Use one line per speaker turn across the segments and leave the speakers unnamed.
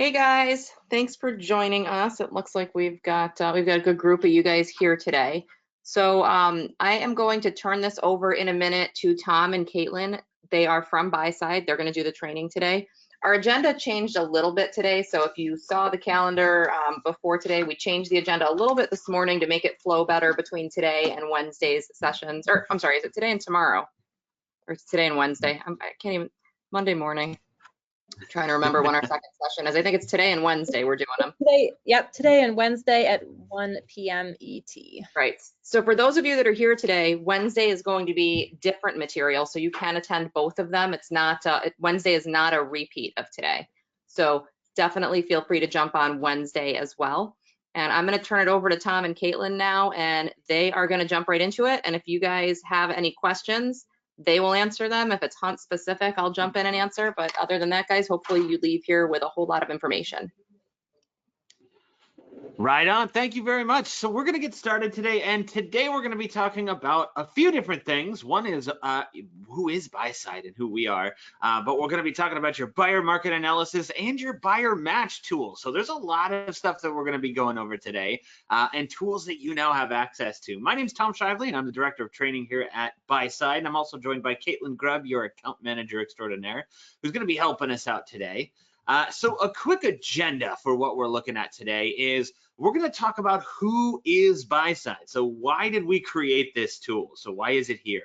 Hey guys, thanks for joining us. It looks like we've got a good group of you guys here today. So I am going to turn this over in a minute to Tom and Caitlin. They are from Buyside. They're going to do the training today. Our agenda changed a little bit today. So if you saw the calendar before today, we changed the agenda a little bit this morning to make it flow better between today and Wednesday's sessions. Or I'm sorry, is it today and tomorrow? Or it's today and Wednesday? I can't even, Monday morning. I'm trying to remember when our second session is. I think it's today and Wednesday we're doing them.
Today and Wednesday at 1 p.m. ET.
Right. So for those of you that are here today, Wednesday is going to be different material, so you can attend both of them. It's not Wednesday is not a repeat of today. So definitely feel free to jump on Wednesday as well. And I'm going to turn it over to Tom and Caitlin now, and they are going to jump right into it. And if you guys have any questions, they will answer them. If it's hunt specific, I'll jump in and answer. But other than that, guys, hopefully you leave here with a whole lot of information.
Right on. Thank you very much. So we're going to get started today, and today we're going to be talking about a few different things. One is who is Buyside and who we are, but we're going to be talking about your buyer market analysis and your buyer match tool. So there's a lot of stuff that we're going to be going over today, and tools that you now have access to. My name is Tom Shively, and I'm the Director of Training here at Buyside. And I'm also joined by Caitlin Grubb, your Account Manager Extraordinaire, who's going to be helping us out today. So a quick agenda for what we're looking at today is we're going to talk about who is Buyside. So why did we create this tool? So why is it here?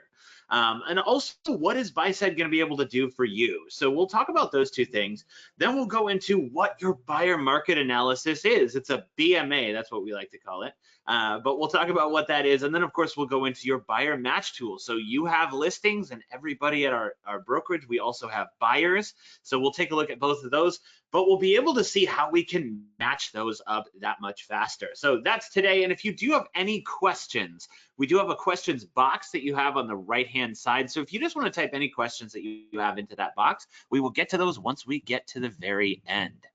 And also, what is Buyside going to be able to do for you? So we'll talk about those two things. Then we'll go into what your buyer market analysis is. It's a BMA, that's what we like to call it. But we'll talk about what that is. And then, of course, we'll go into your buyer match tool. So you have listings, and everybody at our brokerage, we also have buyers. So we'll take a look at both of those, but we'll be able to see how we can match those up that much faster. So that's today. And if you do have any questions, we do have a questions box that you have on the right-hand side. So if you just want to type any questions that you have into that box, we will get to those once we get to the very end.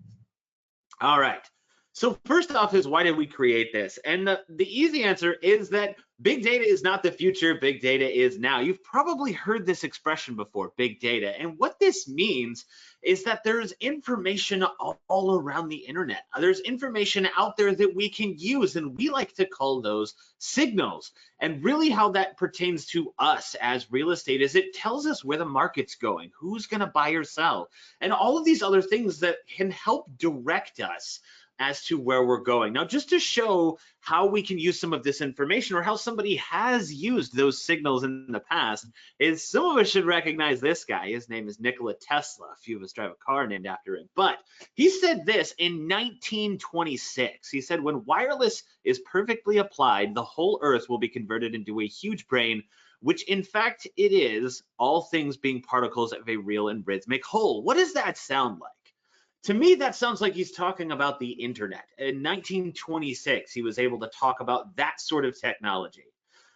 All right. So first off is, why did we create this? And the easy answer is that big data is not the future, big data is now. You've probably heard this expression before, big data. And what this means is that there's information all around the internet. There's information out there that we can use, and we like to call those signals. And really how that pertains to us as real estate is it tells us where the market's going, who's going to buy or sell, and all of these other things that can help direct us as to where we're going. Now, just to show how we can use some of this information, or how somebody has used those signals in the past, is some of us should recognize this guy. His name is Nikola Tesla. A few of us drive a car named after him. But he said this in 1926. He said, when wireless is perfectly applied, the whole earth will be converted into a huge brain, which in fact it is, all things being particles of a real and rhythmic whole. What does that sound like? To me, that sounds like he's talking about the internet. In 1926, he was able to talk about that sort of technology.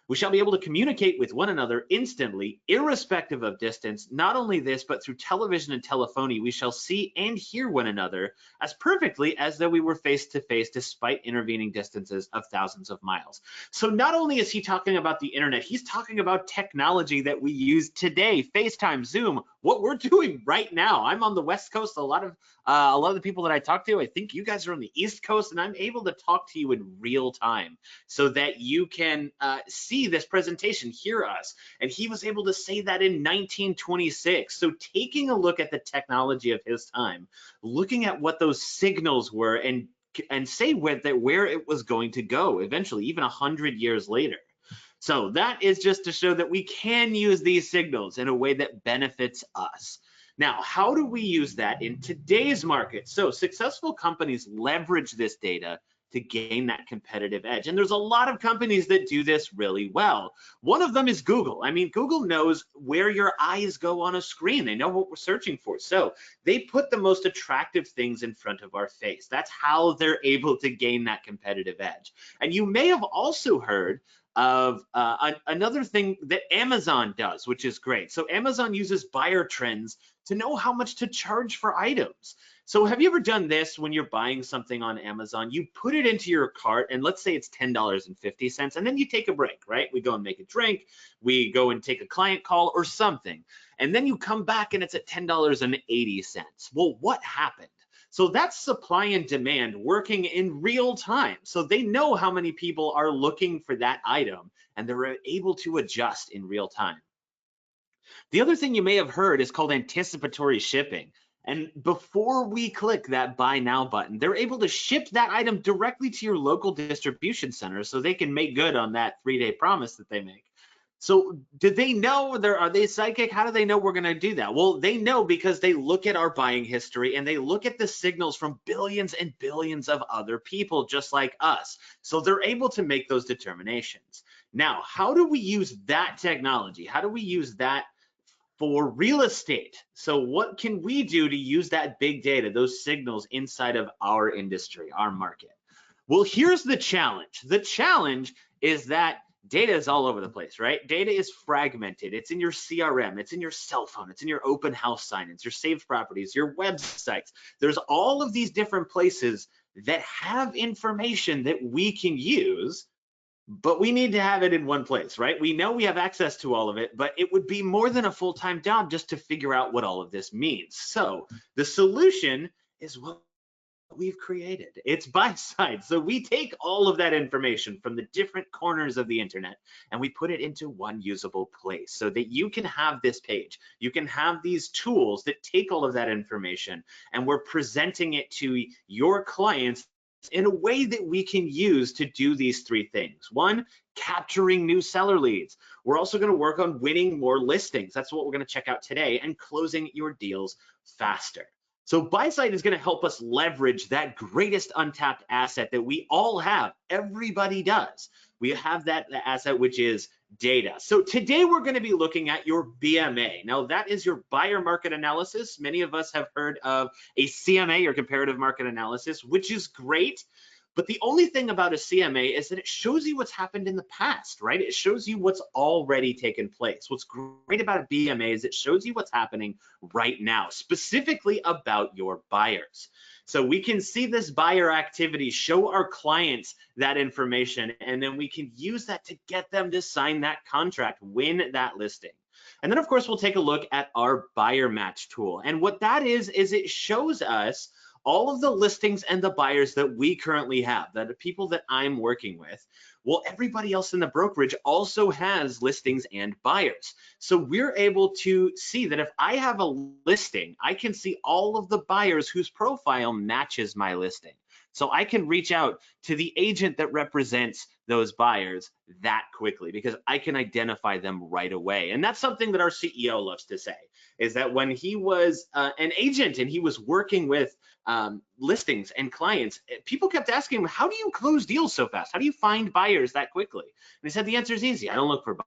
We shall be able to communicate with one another instantly, irrespective of distance. Not only this, but through television and telephony, we shall see and hear one another as perfectly as though we were face to face, despite intervening distances of thousands of miles. So not only is he talking about the internet, he's talking about technology that we use today, FaceTime, Zoom, what we're doing right now. I'm on the West Coast. A lot of the people that I talk to, I think you guys are on the East Coast, and I'm able to talk to you in real time so that you can see this presentation, hear us. And he was able to say that in 1926. So taking a look at the technology of his time, looking at what those signals were, and say where it was going to go eventually, even 100 years later. So that is just to show that we can use these signals in a way that benefits us. Now, how do we use that in today's market? So successful companies leverage this data to gain that competitive edge. And there's a lot of companies that do this really well. One of them is Google. I mean, Google knows where your eyes go on a screen. They know what we're searching for. So they put the most attractive things in front of our face. That's how they're able to gain that competitive edge. And you may have also heard of another thing that Amazon does, which is great. So Amazon uses buyer trends to know how much to charge for items. So have you ever done this when you're buying something on Amazon? You put it into your cart, and let's say it's $10.50, and then you take a break, right? We go and make a drink, we go and take a client call or something, and then you come back and it's at $10.80. Well, what happened? So that's supply and demand working in real time. So they know how many people are looking for that item, and they're able to adjust in real time. The other thing you may have heard is called anticipatory shipping. And before we click that buy now button, they're able to ship that item directly to your local distribution center so they can make good on that 3-day promise that they make. So do they know, are they psychic? How do they know we're going to do that? Well, they know because they look at our buying history and they look at the signals from billions and billions of other people just like us. So they're able to make those determinations. Now, how do we use that technology? How do we use that for real estate? So what can we do to use that big data, those signals inside of our industry, our market? Well, here's the challenge. The challenge is that data is all over the place, right? Data is fragmented. It's in your CRM, it's in your cell phone, it's in your open house sign, it's your saved properties, your websites. There's all of these different places that have information that we can use, but we need to have it in one place, right? We know we have access to all of it, but it would be more than a full-time job just to figure out what all of this means. So the solution is what we've created. It's Buyside. So we take all of that information from the different corners of the internet and we put it into one usable place so that you can have this page. You can have these tools that take all of that information, and we're presenting it to your clients in a way that we can use to do these 3 things. 1, capturing new seller leads. We're also going to work on winning more listings. That's what we're going to check out today, and closing your deals faster. So Buyside is going to help us leverage that greatest untapped asset that we all have. Everybody does. We have that asset, which is data. So today we're going to be looking at your BMA. Now that is your buyer market analysis. Many of us have heard of a CMA, or comparative market analysis, which is great. But the only thing about a CMA is that it shows you what's happened in the past, right? It shows you what's already taken place. What's great about a BMA is it shows you what's happening right now, specifically about your buyers. So we can see this buyer activity, show our clients that information, and then we can use that to get them to sign that contract, win that listing. And then of course, we'll take a look at our buyer match tool. And what that is it shows us all of the listings and the buyers that we currently have, that are people that I'm working with. Well, everybody else in the brokerage also has listings and buyers. So we're able to see that if I have a listing, I can see all of the buyers whose profile matches my listing. So I can reach out to the agent that represents those buyers that quickly because I can identify them right away. And that's something that our CEO loves to say, is that when he was an agent and he was working with listings and clients, people kept asking him, how do you close deals so fast? How do you find buyers that quickly? And he said, the answer is easy. I don't look for buyers.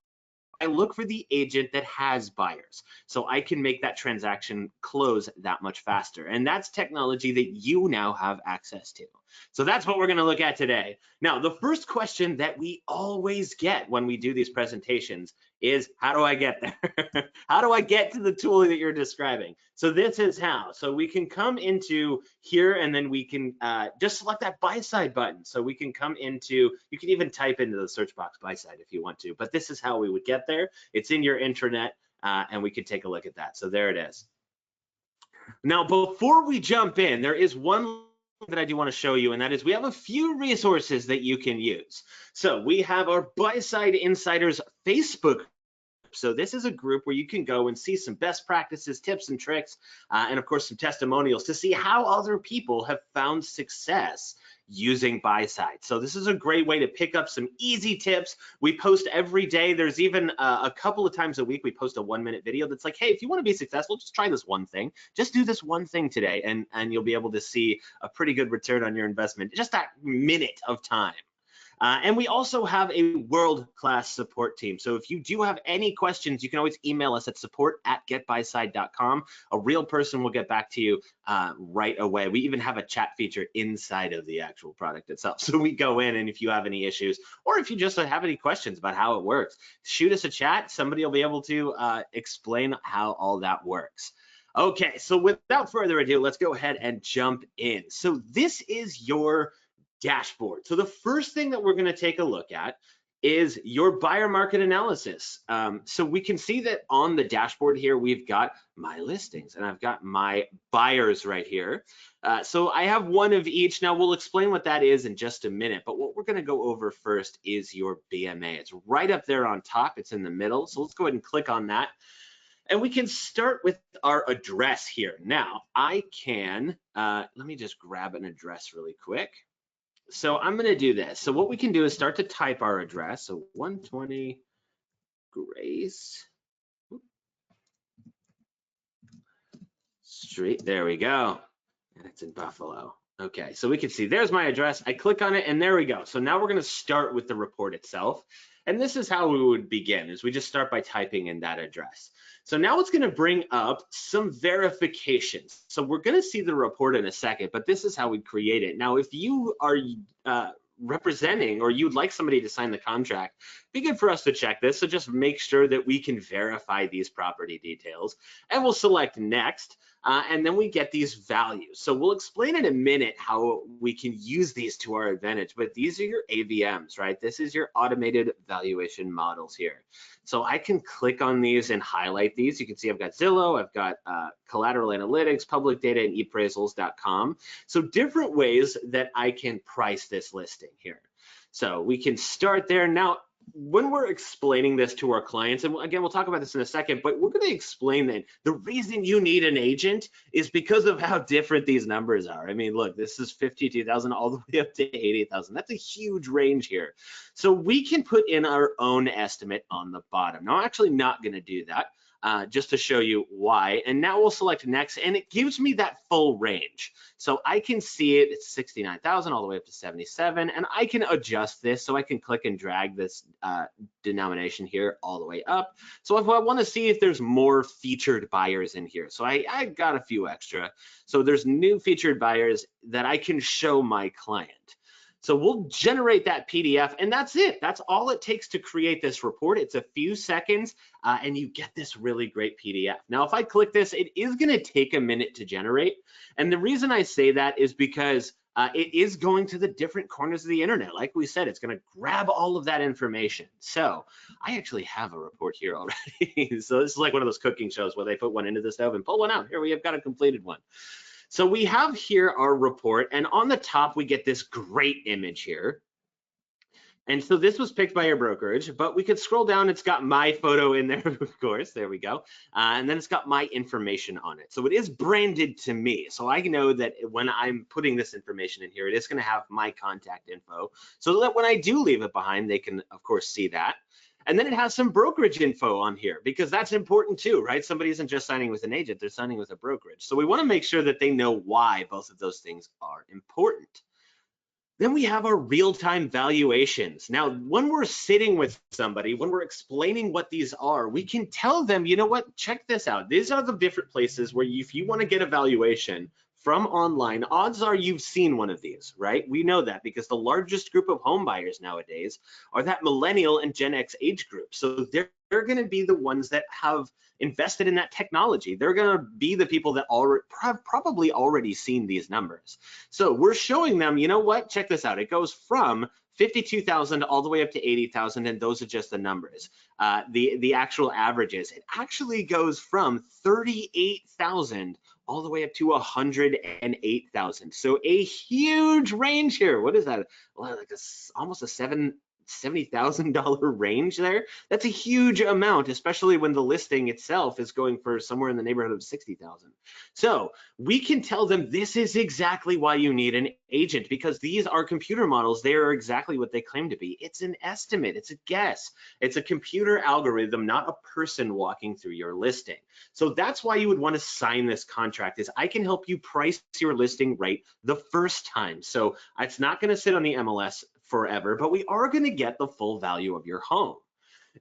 I look for the agent that has buyers, so I can make that transaction close that much faster. And that's technology that you now have access to. So that's what we're going to look at today. Now, the first question that we always get when we do these presentations is, how do I get there? How do I get to the tool that you're describing? So this is how. So we can come into here, and then we can just select that Buyside button. So we can come into, you can even type into the search box Buyside if you want to, but this is how we would get there. It's in your intranet, and we can take a look at that. So there it is. Now, before we jump in, there is one that I do want to show you, and that is we have a few resources that you can use. So we have our Buyside Insiders Facebook. So this is a group where you can go and see some best practices, tips and tricks, and of course some testimonials to see how other people have found success using Buyside. So this is a great way to pick up some easy tips. We post every day. There's even a couple of times a week we post a 1-minute video that's like, hey, if you want to be successful, just try this one thing. Just do this one thing today, and you'll be able to see a pretty good return on your investment, just that minute of time. And we also have a world-class support team. So if you do have any questions, you can always email us at support@getbuyside.com. A real person will get back to you right away. We even have a chat feature inside of the actual product itself. So we go in, and if you have any issues, or if you just have any questions about how it works, shoot us a chat. Somebody will be able to explain how all that works. Okay, so without further ado, let's go ahead and jump in. So this is your dashboard. So the first thing that we're going to take a look at is your buyer market analysis. So we can see that on the dashboard here, we've got my listings and I've got my buyers right here. So I have one of each. Now we'll explain what that is in just a minute, but what we're gonna go over first is your BMA. It's right up there on top, it's in the middle. So let's go ahead and click on that. And we can start with our address here. Now I can, let me just grab an address really quick. So I'm going to do this. So what we can do is start to type our address. So 120 Grace Street. There we go. And it's in Buffalo. Okay, so we can see there's my address. I click on it and there we go. So now we're going to start with the report itself. And this is how we would begin, is we just start by typing in that address. So now it's going to bring up some verifications. So we're going to see the report in a second, but this is how we create it. Now, if you are representing or you'd like somebody to sign the contract, be good for us to check this. So just make sure that we can verify these property details, and we'll select next. And then we get these values. So we'll explain in a minute how we can use these to our advantage, but these are your AVMs, right? This is your automated valuation models here. So I can click on these and highlight these. You can see I've got Zillow, I've got collateral analytics, public data, and eappraisals.com. So different ways that I can price this listing here. So we can start there. Now, when we're explaining this to our clients, and again, we'll talk about this in a second, but we're going to explain that the reason you need an agent is because of how different these numbers are. I mean, look, this is 52,000 all the way up to 80,000. That's a huge range here. So we can put in our own estimate on the bottom. Now, I'm actually not going to do that. Just to show you why. And now we'll select next, and it gives me that full range. So I can see it, it's 69,000 all the way up to 77, and I can adjust this. So I can click and drag this denomination here all the way up. So if I want to see if there's more featured buyers in here, so I got a few extra. So there's new featured buyers that I can show my client. So we'll generate that PDF, and that's it. That's all it takes to create this report. It's a few seconds, and you get this really great PDF. Now, if I click this, it is going to take a minute to generate. And the reason I say that is because it is going to the different corners of the internet. Like we said, it's going to grab all of that information. So I actually have a report here already. So this is like one of those cooking shows where they put one into the stove and pull one out. Here we have got a completed one. So we have here our report, and on the top, we get this great image here. And so this was picked by our brokerage, but we could scroll down. It's got my photo in there, of course. There we go. And then it's got my information on it. So it is branded to me. So I know that when I'm putting this information in here, it is going to have my contact info so that when I do leave it behind, they can, of course, see that. And then it has some brokerage info on here because that's important too, right? Somebody isn't just signing with an agent, they're signing with a brokerage. So we want to make sure that they know why both of those things are important. Then we have our real-time valuations. Now, when we're sitting with somebody, when we're explaining what these are, we can tell them, you know what, check this out. These are the different places where if you want to get a valuation from online, odds are you've seen one of these, right? We know that because the largest group of home buyers nowadays are that millennial and Gen X age group. So they're going to be the ones that have invested in that technology. They're going to be the people that have probably already seen these numbers. So we're showing them, you know what, check this out. It goes from 52,000 all the way up to 80,000, and those are just the numbers. The actual averages, it actually goes from 38,000 all the way up to 108,000. So a huge range here. What is that? Well, like almost a $70,000 range there. That's a huge amount, especially when the listing itself is going for somewhere in the neighborhood of 60,000. So we can tell them this is exactly why you need an agent, because these are computer models. They are exactly what they claim to be. It's an estimate, it's a guess. It's a computer algorithm, not a person walking through your listing. So that's why you would want to sign this contract, is I can help you price your listing right the first time. So it's not going to sit on the MLS forever, but we are going to get the full value of your home.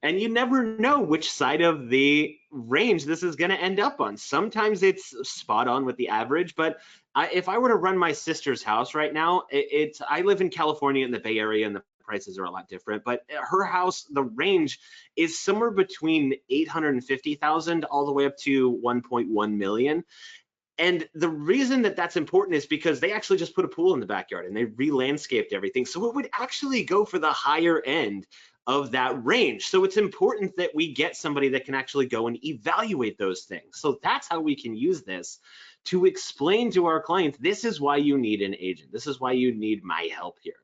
And you never know which side of the range this is going to end up on. Sometimes it's spot on with the average, but if I were to run my sister's house right now, I live in California in the Bay Area, and the prices are a lot different, but her house, the range is somewhere between 850,000 all the way up to 1.1 million. And the reason that that's important is because they actually just put a pool in the backyard and they re-landscaped everything. So it would actually go for the higher end of that range. So it's important that we get somebody that can actually go and evaluate those things. So that's how we can use this to explain to our clients, this is why you need an agent. This is why you need my help here.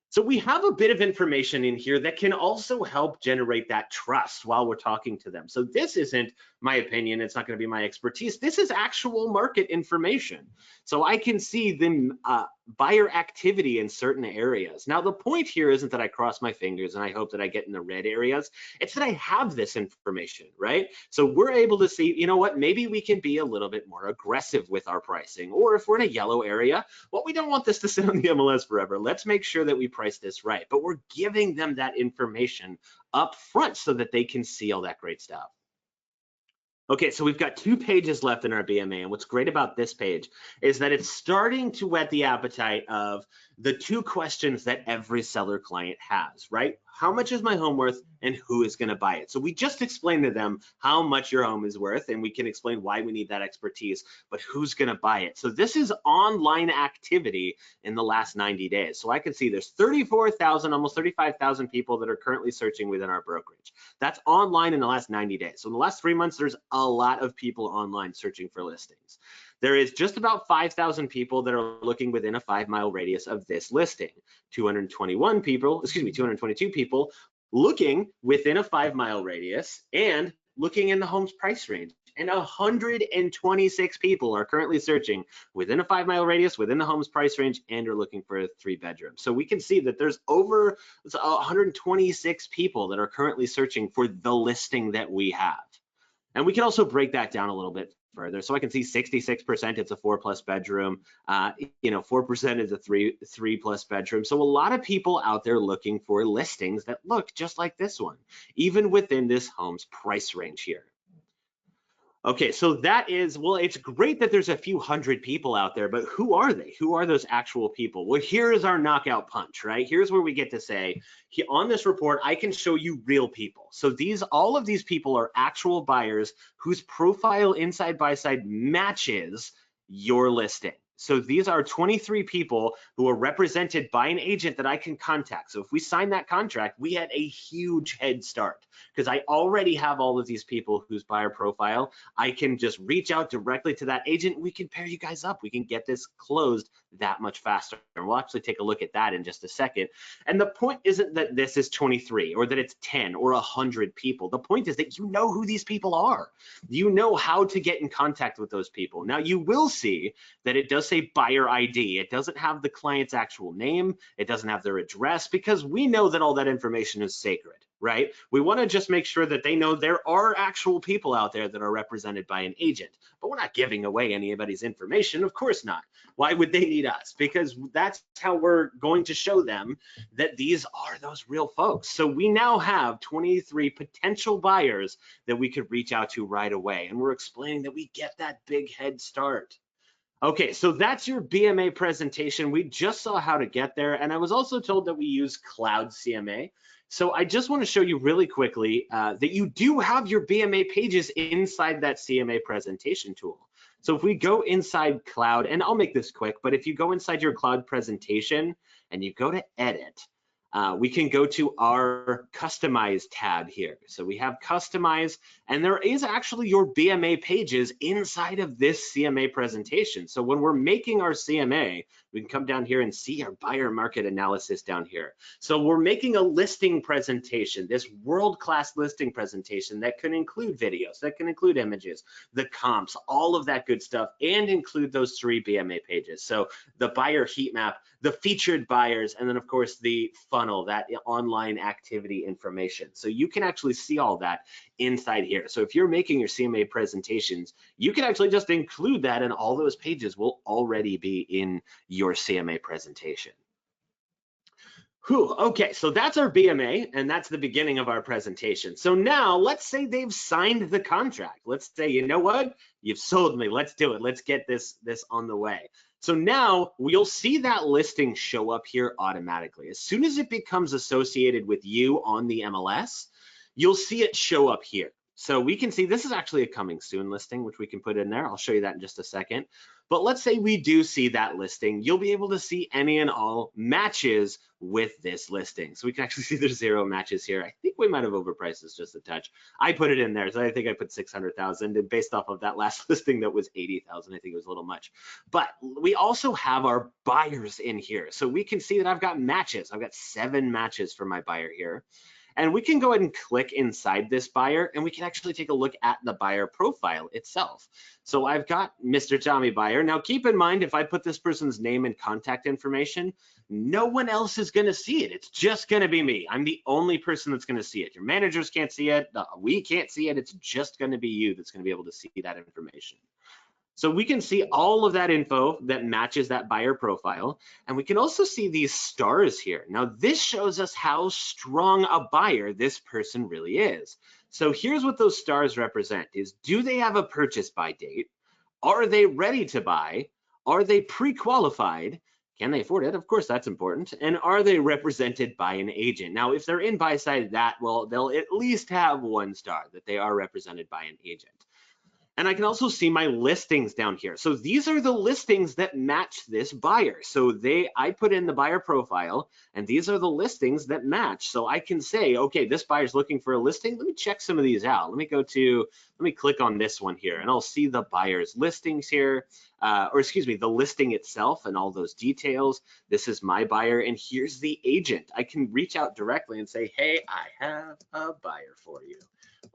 So we have a bit of information in here that can also help generate that trust while we're talking to them. So this isn't my opinion, it's not going to be my expertise. This is actual market information. So I can see the buyer activity in certain areas. Now the point here isn't that I cross my fingers and I hope that I get in the red areas. It's that I have this information, right? So we're able to see, you know what, maybe we can be a little bit more aggressive with our pricing. Or if we're in a yellow area, well, we don't want this to sit on the MLS forever. Let's make sure that we price this right. But we're giving them that information up front so that they can see all that great stuff. Okay, so we've got 2 pages left in our BMA, and what's great about this page is that it's starting to whet the appetite of the 2 questions that every seller client has, right? How much is my home worth and who is going to buy it? So we just explained to them how much your home is worth, and we can explain why we need that expertise, but who's going to buy it? So this is online activity in the last 90 days. So I can see there's 34,000, almost 35,000 people that are currently searching within our brokerage. That's online in the last 90 days. So in the last 3 months, there's a lot of people online searching for listings. There is just about 5,000 people that are looking within a 5-mile radius of this listing. 222 people looking within a 5-mile radius and looking in the home's price range. And 126 people are currently searching within a 5-mile radius, within the home's price range, and are looking for a 3-bedroom. So we can see that there's over 126 people that are currently searching for the listing that we have. And we can also break that down a little bit further. So I can see 66% it's a 4+ bedroom, 4% is a 3+ bedroom. So a lot of people out there looking for listings that look just like this one, even within this home's price range here. Okay, so that is, well, it's great that there's a few hundred people out there, but who are they? Who are those actual people? Well, here is our knockout punch, right? Here's where we get to say, on this report, I can show you real people. So all of these people are actual buyers whose profile inside Buyside matches your listing. So these are 23 people who are represented by an agent that I can contact. So if we sign that contract, we had a huge head start because I already have all of these people whose buyer profile. I can just reach out directly to that agent. We can pair you guys up. We can get this closed that much faster. And we'll actually take a look at that in just a second. And the point isn't that this is 23 or that it's 10 or 100 people. The point is that you know who these people are. You know how to get in contact with those people. Now you will see that it does say buyer ID. It doesn't have the client's actual name. It doesn't have their address because we know that all that information is sacred, right? We want to just make sure that they know there are actual people out there that are represented by an agent, but we're not giving away anybody's information. Of course not. Why would they need us? Because that's how we're going to show them that these are those real folks. So we now have 23 potential buyers that we could reach out to right away. And we're explaining that we get that big head start. Okay, so that's your BMA presentation. We just saw how to get there. And I was also told that we use Cloud CMA. So I just want to show you really quickly that you do have your BMA pages inside that CMA presentation tool. So if we go inside Cloud, and I'll make this quick, but if you go inside your Cloud presentation and you go to Edit, we can go to our Customize tab here. So we have Customize, and there is actually your BMA pages inside of this CMA presentation. So when we're making our CMA, we can come down here and see our buyer market analysis down here. So we're making a listing presentation, this world-class listing presentation that can include videos, that can include images, the comps, all of that good stuff, and include those 3 BMA pages. So the buyer heat map, the featured buyers, and then of course the funnel, that online activity information. So you can actually see all that inside here. So if you're making your CMA presentations, you can actually just include that, and all those pages will already be in your CMA presentation. Whew, okay, so that's our BMA, and that's the beginning of our presentation. So now let's say they've signed the contract. Let's say, you know what, you've sold me, let's do it. Let's get this on the way. So now we'll see that listing show up here automatically. As soon as it becomes associated with you on the MLS, you'll see it show up here. So we can see this is actually a coming soon listing, which we can put in there. I'll show you that in just a second. But let's say we do see that listing. You'll be able to see any and all matches with this listing. So we can actually see there's 0 matches here. I think we might have overpriced this just a touch. I put it in there, so I think I put 600,000, and based off of that last listing that was 80,000, I think it was a little much. But we also have our buyers in here. So we can see that I've got matches. I've got 7 matches for my buyer here. And we can go ahead and click inside this buyer, and we can actually take a look at the buyer profile itself. So I've got Mr. Tommy Buyer. Now keep in mind, if I put this person's name and contact information, no one else is gonna see it. It's just gonna be me. I'm the only person that's gonna see it. Your managers can't see it, we can't see it. It's just gonna be you that's gonna be able to see that information. So we can see all of that info that matches that buyer profile. And we can also see these stars here. Now this shows us how strong a buyer this person really is. So here's what those stars represent is, do they have a purchase by date? Are they ready to buy? Are they pre-qualified? Can they afford it? Of course, that's important. And are they represented by an agent? Now, if they're in Buyside, they'll at least have 1 star, that they are represented by an agent. And I can also see my listings down here. So these are the listings that match this buyer. So I put in the buyer profile, and these are the listings that match. So I can say, okay, this buyer's looking for a listing. Let me check some of these out. Let me click on this one here, and I'll see the buyer's listings here, or excuse me, the listing itself and all those details. This is my buyer, and here's the agent. I can reach out directly and say, hey, I have a buyer for you.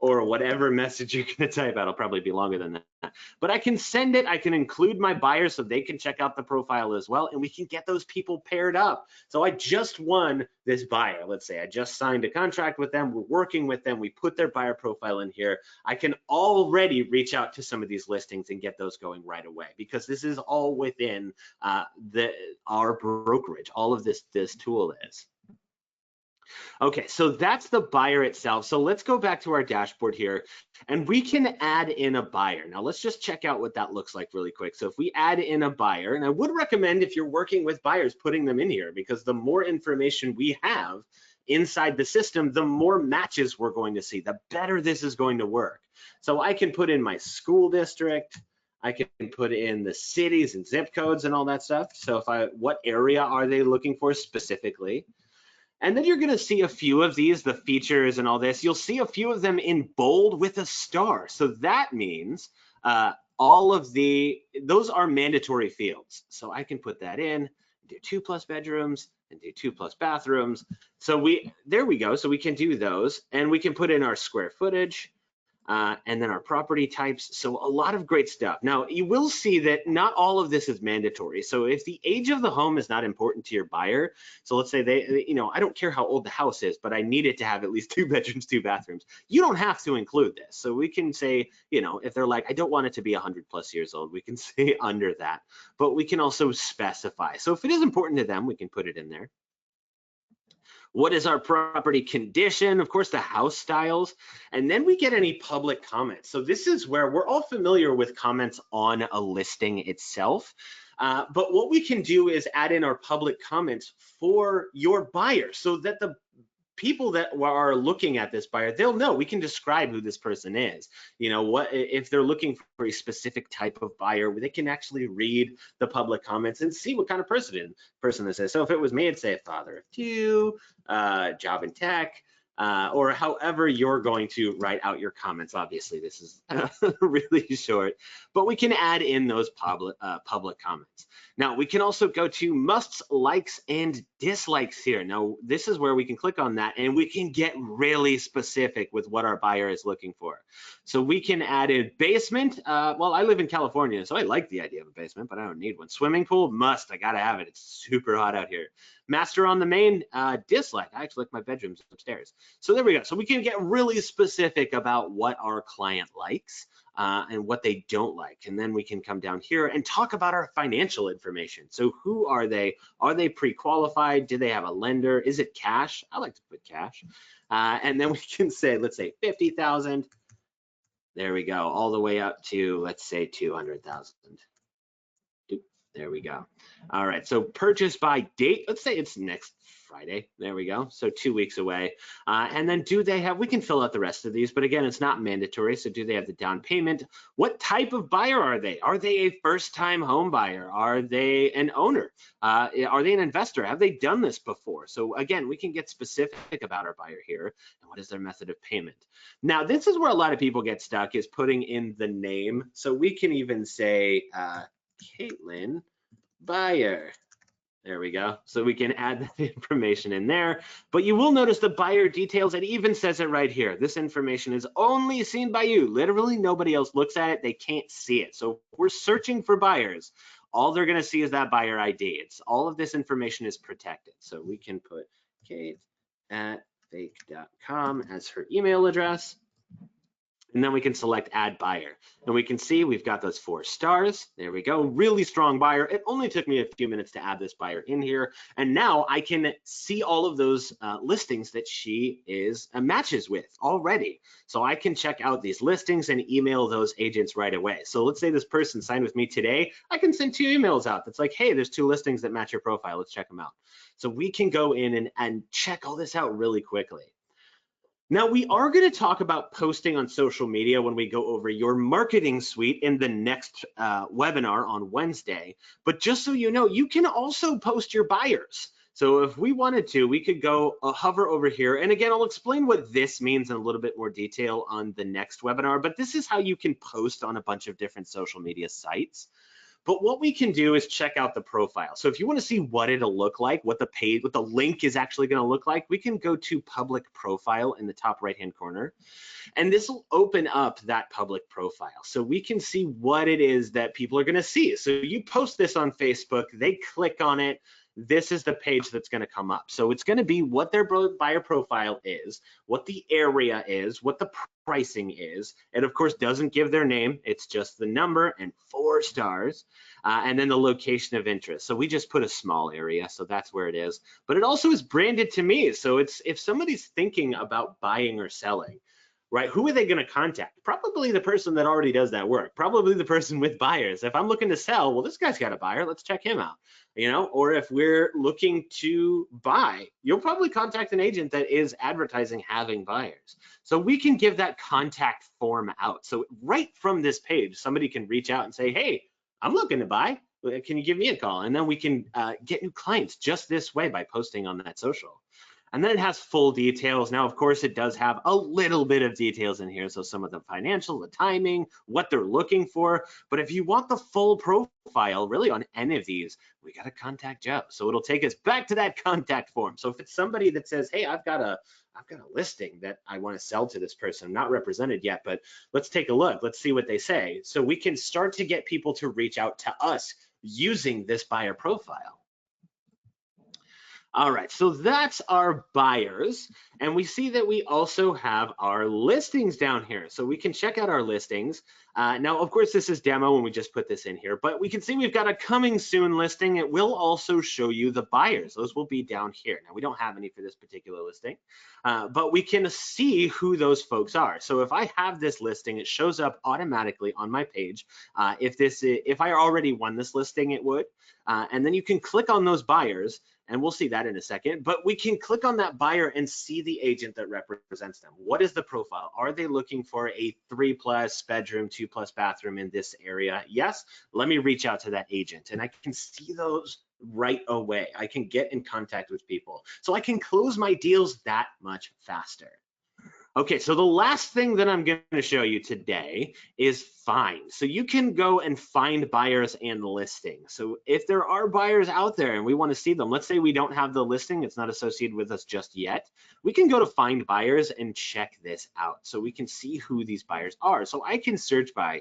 Or whatever message you're gonna type out. It'll probably be longer than that. But I can send it, I can include my buyer so they can check out the profile as well, and we can get those people paired up. So I just won this buyer. Let's say I just signed a contract with them, we're working with them, we put their buyer profile in here. I can already reach out to some of these listings and get those going right away, because this is all within our brokerage. All of this tool is. Okay, so that's the buyer itself. So let's go back to our dashboard here, and we can add in a buyer. Now let's just check out what that looks like really quick. So if we add in a buyer, and I would recommend, if you're working with buyers, putting them in here, because the more information we have inside the system, the more matches we're going to see, the better this is going to work. So I can put in my school district, I can put in the cities and zip codes and all that stuff. So what area are they looking for specifically? And then you're going to see a few of these, the features and all this. You'll see a few of them in bold with a star. So that means all of those are mandatory fields. So I can put that in, do 2+ bedrooms and do 2+ bathrooms. So there we go. So we can do those, and we can put in our square footage. And then our property types. So a lot of great stuff. Now you will see that not all of this is mandatory. So if the age of the home is not important to your buyer, so let's say I don't care how old the house is, but I need it to have at least 2 bedrooms, 2 bathrooms. You don't have to include this. So we can say, if they're like, I don't want it to be 100+ years old, we can say under that, but we can also specify. So if it is important to them, we can put it in there. What is our property condition? Of course, the house styles. And then we get any public comments. So this is where we're all familiar with comments on a listing itself. But what we can do is add in our public comments for your buyer, so that the people that are looking at this buyer, they'll know. We can describe who this person is. What if they're looking for a specific type of buyer, they can actually read the public comments and see what kind of person this is. So if it was me, I'd say father of 2, job in tech, or however you're going to write out your comments. Obviously, this is really short, but we can add in those public comments. Now, we can also go to musts, likes, and dislikes here. Now, this is where we can click on that, and we can get really specific with what our buyer is looking for. So we can add in basement. Well, I live in California, so I like the idea of a basement, but I don't need one. Swimming pool, must. I gotta have it. It's super hot out here. Master on the main, dislike. I actually like my bedrooms upstairs. So there we go. So we can get really specific about what our client likes and what they don't like. And then we can come down here and talk about our financial information. So who are they? Are they pre-qualified? Do they have a lender? Is it cash? I like to put cash. And then we can say, let's say 50,000. There we go. All the way up to, let's say 200,000. There we go. All right, so purchase by date, let's say it's next Friday. There we go. So 2 weeks away. And then do they have, we can fill out the rest of these, but again, it's not mandatory. So do they have the down payment? What type of buyer are they? Are they a first-time home buyer? Are they an owner? Are they an investor? Have they done this before? So again, we can get specific about our buyer here. And what is their method of payment? Now, this is where a lot of people get stuck, is putting in the name. So we can even say, Caitlin buyer. There we go. So we can add the information in there, but you will notice the buyer details. It even says it right here. This information is only seen by you. Literally nobody else looks at it. They can't see it. So if we're searching for buyers, all they're going to see is that buyer ID. It's all of this information is protected. So we can put kate@fake.com as her email address. And then we can select add buyer. And we can see we've got those 4 stars. There we go, really strong buyer. It only took me a few minutes to add this buyer in here. And now I can see all of those listings that she is matches with already. So I can check out these listings and email those agents right away. So let's say this person signed with me today. I can send 2 emails out that's like, hey, there's 2 listings that match your profile. Let's check them out. So we can go in and check all this out really quickly. Now, we are going to talk about posting on social media when we go over your marketing suite in the next webinar on Wednesday. But just so you know, you can also post your buyers. So if we wanted to, we could go hover over here. And again, I'll explain what this means in a little bit more detail on the next webinar. But this is how you can post on a bunch of different social media sites. But what we can do is check out the profile. So if you want to see what it'll look like, what the link is actually going to look like, we can go to public profile in the top right-hand corner. And this will open up that public profile. So we can see what it is that people are going to see. So you post this on Facebook, they click on it. This is the page that's going to come up. So it's going to be what their buyer profile is, what the area is, what the pricing is. It, of course, doesn't give their name. It's just the number and 4 stars, and then the location of interest. So we just put a small area, so that's where it is. But it also is branded to me. So it's if somebody's thinking about buying or selling, right? Who are they going to contact? Probably the person that already does that work. Probably the person with buyers. If I'm looking to sell, well, this guy's got a buyer. Let's check him out. You know, or if we're looking to buy, you'll probably contact an agent that is advertising having buyers. So we can give that contact form out. So right from this page, somebody can reach out and say, hey, I'm looking to buy. Can you give me a call? And then we can get new clients just this way by posting on that social. And then it has full details. Now, of course, it does have a little bit of details in here. So some of the financial, the timing, what they're looking for. But if you want the full profile, really on any of these, we got to contact Joe. So it'll take us back to that contact form. So if it's somebody that says, hey, I've got a listing that I want to sell to this person, I'm not represented yet, but let's take a look. Let's see what they say. So we can start to get people to reach out to us using this buyer profile. All right, so that's our buyers, and we see that we also have our listings down here. So we can check out our listings. Now, of course, this is demo and we just put this in here, but we can see we've got a coming soon listing. It will also show you the buyers. Those will be down here. Now, we don't have any for this particular listing, but we can see who those folks are. So if I have this listing, it shows up automatically on my page. If I already won this listing, it would. And then you can click on those buyers, and we'll see that in a second, but we can click on that buyer and see the agent that represents them. What is the profile? Are they looking for a 3+ bedroom, 2+ bathroom in this area? Yes, let me reach out to that agent, and I can see those right away. I can get in contact with people. So I can close my deals that much faster. Okay, so the last thing that I'm going to show you today is find. So you can go and find buyers and listings. So if there are buyers out there and we want to see them, let's say we don't have the listing, it's not associated with us just yet, we can go to find buyers and check this out. So we can see who these buyers are. So I can search by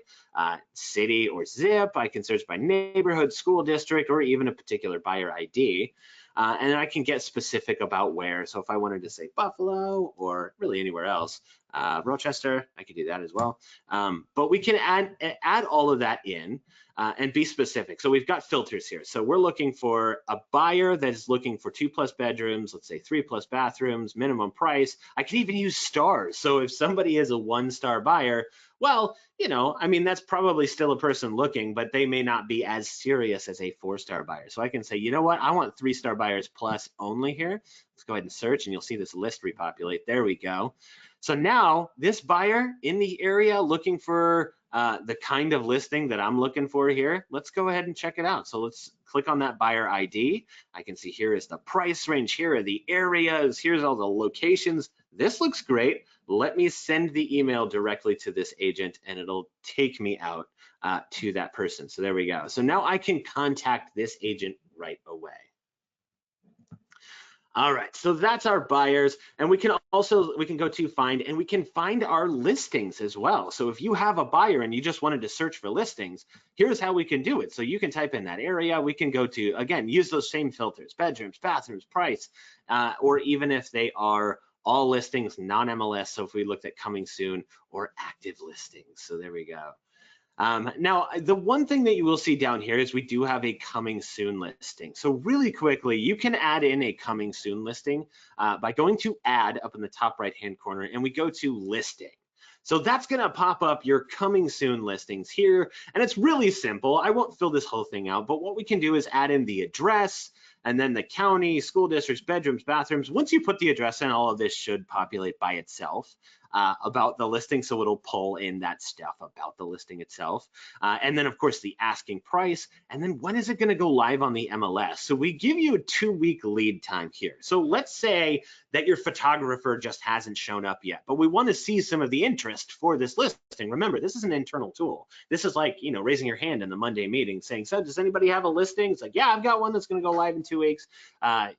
city or zip, I can search by neighborhood, school district, or even a particular buyer ID. And I can get specific about where. So if I wanted to say Buffalo or really anywhere else, Rochester, I could do that as well. But we can add all of that in and be specific. So we've got filters here. So we're looking for a buyer that is looking for 2+ bedrooms, let's say 3+ bathrooms, minimum price. I could even use stars. So if somebody is a 1-star buyer, well, you know, I mean, that's probably still a person looking, but they may not be as serious as a 4-star buyer. So I can say, you know what, I want 3-star buyers plus only here. Let's go ahead and search and you'll see this list repopulate. There we go. So now this buyer in the area looking for the kind of listing that I'm looking for here, let's go ahead and check it out. So let's click on that buyer ID. I can see here is the price range, here are the areas, here's all the locations. This looks great. Let me send the email directly to this agent and it'll take me out to that person. So there we go. So now I can contact this agent right away. All right, so that's our buyers, and we can go to find, and we can find our listings as well. So if you have a buyer and you just wanted to search for listings, here's how we can do it. So you can type in that area. We can go to, again, use those same filters: bedrooms, bathrooms, price, or even if they are all listings, non-MLS. So if we looked at coming soon or active listings. So there we go. Now, the one thing that you will see down here is we do have a coming soon listing. So really quickly, you can add in a coming soon listing by going to add up in the top right-hand corner, and we go to listing. So that's gonna pop up your coming soon listings here, and it's really simple. I won't fill this whole thing out, but what we can do is add in the address, and then the county, school districts, bedrooms, bathrooms. Once you put the address in, all of this should populate by itself about the listing, so it'll pull in that stuff about the listing itself. And then, of course, the asking price, and then when is it going to go live on the MLS? So we give you a 2-week lead time here. So let's say that your photographer just hasn't shown up yet, but we want to see some of the interest for this listing. Remember, this is an internal tool. This is like, you know, raising your hand in the Monday meeting saying, so does anybody have a listing? It's like, yeah, I've got one that's going to go live in 2 weeks.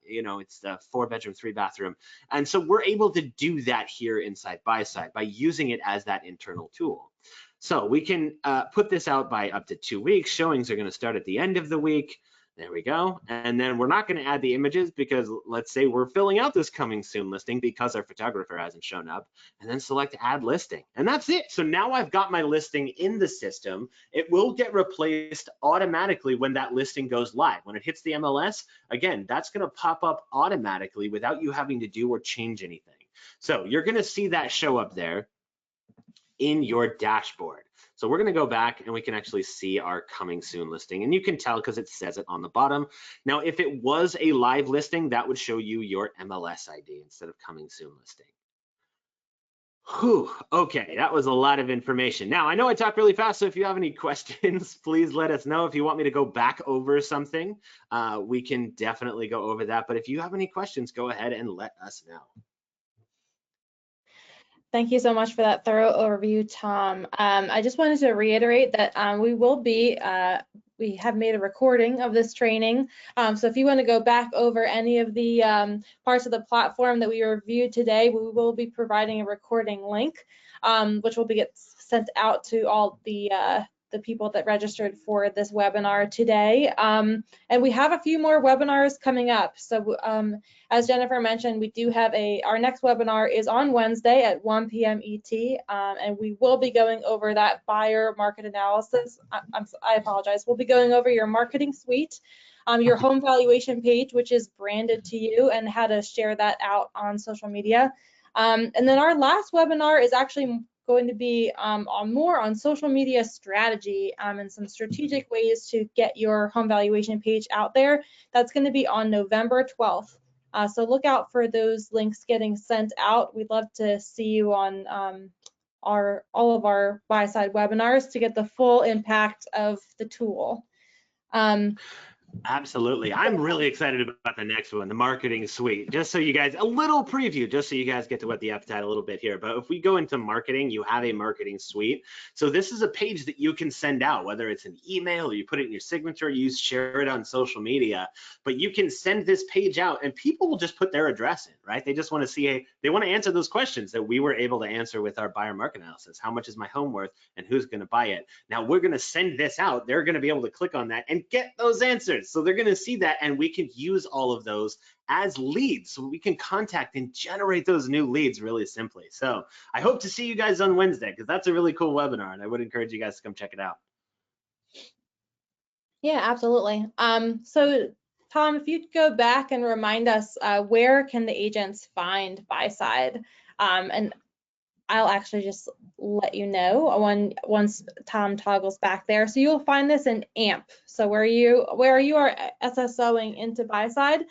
You know, it's the 4-bedroom, 3-bathroom. And so we're able to do that here inside Buyside by using it as that internal tool. So we can put this out by up to 2 weeks. Showings are going to start at the end of the week. There we go. And then we're not going to add the images because let's say we're filling out this coming soon listing because our photographer hasn't shown up, and then select add listing. And that's it. So now I've got my listing in the system. It will get replaced automatically when that listing goes live. When it hits the MLS, again, that's going to pop up automatically without you having to do or change anything. So you're going to see that show up there in your dashboard. So we're going to go back and we can actually see our coming soon listing, and you can tell because it says it on the bottom. Now, if it was a live listing, that would show you your MLS ID instead of coming soon listing. Whew, okay, that was a lot of information. Now, I know I talk really fast, so if you have any questions, please let us know. If you want me to go back over something, we can definitely go over that. But if you have any questions, go ahead and let us know.
Thank you so much for that thorough overview, Tom. I just wanted to reiterate that we have made a recording of this training. So if you want to go back over any of the parts of the platform that we reviewed today, we will be providing a recording link, which will get sent out to all the people that registered for this webinar today. And we have a few more webinars coming up. So as Jennifer mentioned, we do have our next webinar is on Wednesday at 1 p.m. ET, and we will be going over that buyer market analysis. I apologize. We'll be going over your marketing suite, your home valuation page, which is branded to you, and how to share that out on social media. And then our last webinar is actually going to be more on social media strategy and some strategic ways to get your home valuation page out there. That's going to be on November 12th. So look out for those links getting sent out. We'd love to see you on all of our Buyside webinars to get the full impact of the tool.
Absolutely. I'm really excited about the next one, the marketing suite. Just so you guys, a little preview, just so you guys get to whet the appetite a little bit here. But if we go into marketing, you have a marketing suite. So this is a page that you can send out, whether it's an email or you put it in your signature, you share it on social media. But you can send this page out and people will just put their address in, right? They just want to see, they want to answer those questions that we were able to answer with our buyer market analysis. How much is my home worth and who's going to buy it? Now we're going to send this out. They're going to be able to click on that and get those answers. pages. So they're going to see that, and we can use all of those as leads. So we can contact and generate those new leads really simply. So I hope to see you guys on Wednesday, because that's a really cool webinar, and I would encourage you guys to come check it out.
Yeah, absolutely. So Tom, if you'd go back and remind us, where can the agents find Buyside? And I'll actually just let you know once Tom toggles back there. So you'll find this in AMP. So where you are SSOing into Buyside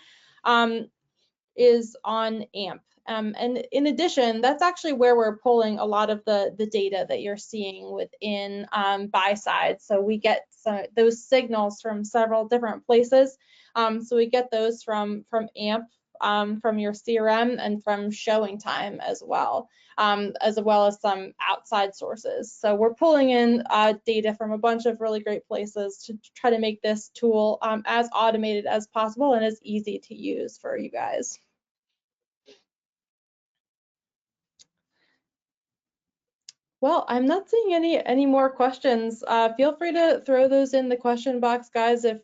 is on AMP. And in addition, that's actually where we're pulling a lot of the data that you're seeing within Buyside. So we get those signals from several different places. So we get those from AMP, from your CRM, and from showing time as well as some outside sources. So we're pulling in data from a bunch of really great places to try to make this tool as automated as possible and as easy to use for you guys. Well, I'm not seeing any more questions. Feel free to throw those in the question box, guys, if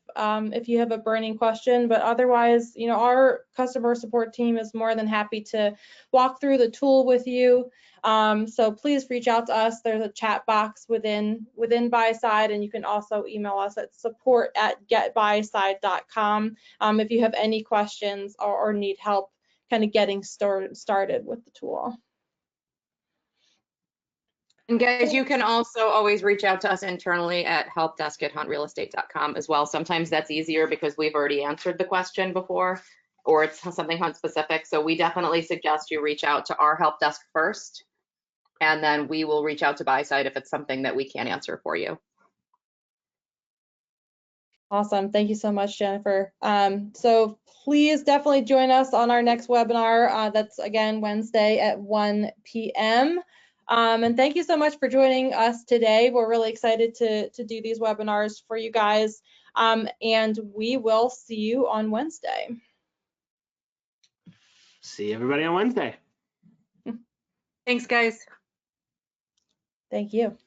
you have a burning question. But otherwise, you know, our customer support team is more than happy to walk through the tool with you. So please reach out to us. There's a chat box within Buyside, and you can also email us at support@getbuyside.com if you have any questions or need help kind of getting started with the tool.
And guys, you can also always reach out to us internally at helpdesk@huntrealestate.com as well. Sometimes that's easier because we've already answered the question before, or it's something hunt specific. So we definitely suggest you reach out to our help desk first, and then we will reach out to Buyside if it's something that we can't answer for you.
Awesome. Thank you so much, Jennifer. So please definitely join us on our next webinar. That's again Wednesday at 1 p.m. And thank you so much for joining us today. We're really excited to do these webinars for you guys. And we will see you on Wednesday.
See everybody on Wednesday.
Thanks, guys.
Thank you.